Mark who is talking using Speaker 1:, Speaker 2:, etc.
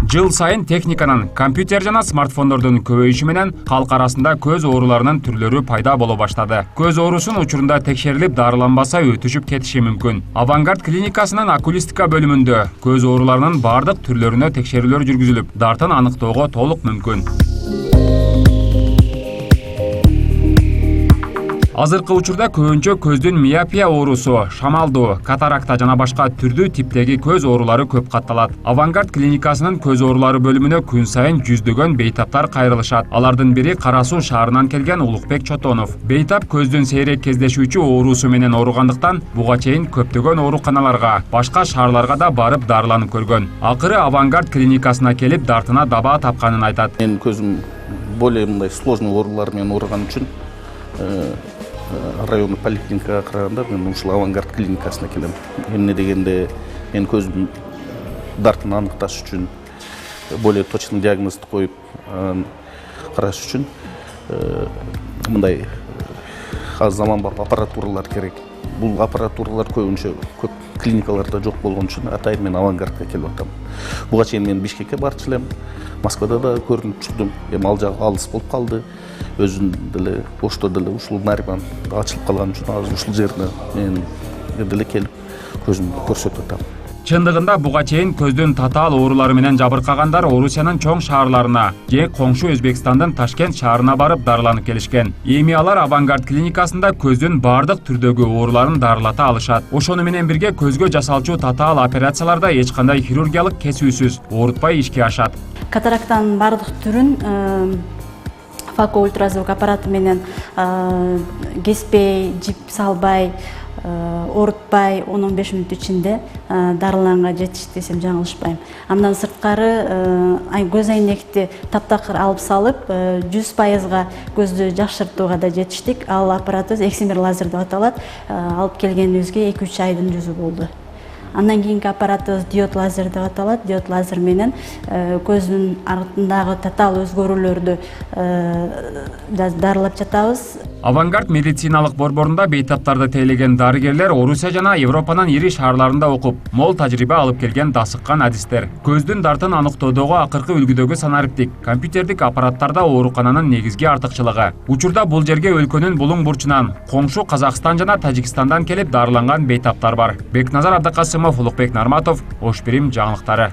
Speaker 1: Жыл сайын техниканын, компьютер жана смартфондордун көбөйүшү менен калк арасында көз ооруларынын түрлөрү пайда боло баштады. Көз оорусун учурунда текшерилип дарыланбаса өтүшүп кетиши мүмкүн. Авангард клиникасынын окулистика бөлүмүндө көз ооруларынын бардык түрлөрүнө текшерүүлөр жүргүзүлүп, дартын аныктоого толук мүмкүн. Азыркы учурда көбүнчө көздүн миопия оорусу, шамалдоо, катаракта жана башка түрдүү типтеги көз оорулары көп катталат. Авангард клиникасынын көз оорулары бөлүмүнө күн сайын жүздөгөн бейтаптар кайрылышат. Алардын бири Кара Суу шаарынан келген Улукбек Чотонов. Бейтап көздүн сейрек кездешүүчү оорусу менен ооругандыктан буга чейин көптөгөн ооруканаларга, башка шаарларга да барып дарыланып көргөн. Акыры Авангард клиникасына келип дартына даба тапканын айтат.
Speaker 2: Мен көзүм более мындай сложный оорулар менен ооруган үчүн райондук поликлиникага караганда мен ушул Авангард клиникасына келем. Эмне дегенде мен көзүм дартын аныкташ үчүн, более точный диагнозду коюп караш үчүн мындай заманбап аппаратуралар керек. Бул аппаратуралар көбүнчө көп клиникаларда жок болгон үчүн атайын мен Авангардка келип атам. Буга чейин мен Бишкекке барчу элем, Москвада да көрүнүп чыктым. Эми ал жагы алыс болуп калды. Өзүм деле ошто деле ушул Нариман ачылып калган үчүн азыр ушул жерде мен деле келип көзүмдү көрсөтүп атам.
Speaker 1: Чындыгында буга чейин көздүн татаал оорулары менен жабыркагандар Орусиянын чоң шаарларына же коңшу Өзбекстандын Ташкент шаарына барып дарыланып келишкен. Эми алар Авангард клиникасында көздүн бардык түрдөгү ооруларын дарылата алышат. Ошону менен бирге көзгө жасалчу татаал операцияларда эч кандай хирургиялык кесүүсүз оорутпай ишке ашат.
Speaker 3: Катарактанын бардык түрүн фотоультразвук аппараты менен кеспей, жип салбай, оорутпай 10-15 мүнөт ичинде дарыланга жетишти десем жаңылышпайм. Андан сырткары көз айнекти таптакыр алып салып, 100% көздү жакшыртууга да жетиштик. Ал аппарат эксимер лазер деп аталат. Алып келгенибизге 2-3 айдын жүзү болду. Андан кийинки аппаратыбыз диод лазер деп аталат. Диод лазер менен көздүн артындагы татаал өзгөрүүлөрдү дарылап жатабыз.
Speaker 1: Авангард медициналык борборунда бейтаптарды тейлеген дарыгерлер Орусия жана Европанын ири шаарларында окуп, мол тажрыйба алып келген дасыккан адистер. Көздүн дартын аныктоодогу акыркы үлгүдөгү санариптик, компьютердик аппараттарда оорукананын негизги артыкчылыгы. Учурда бул жерге өлкөнүн булуң бурчунан, коңшу Казакстан жана Тажикстандан келип дарыланган бейтаптар бар. Бекназар Абдыкасымов, Улукбек Нарматов, Ош Бирим жаңылыктары.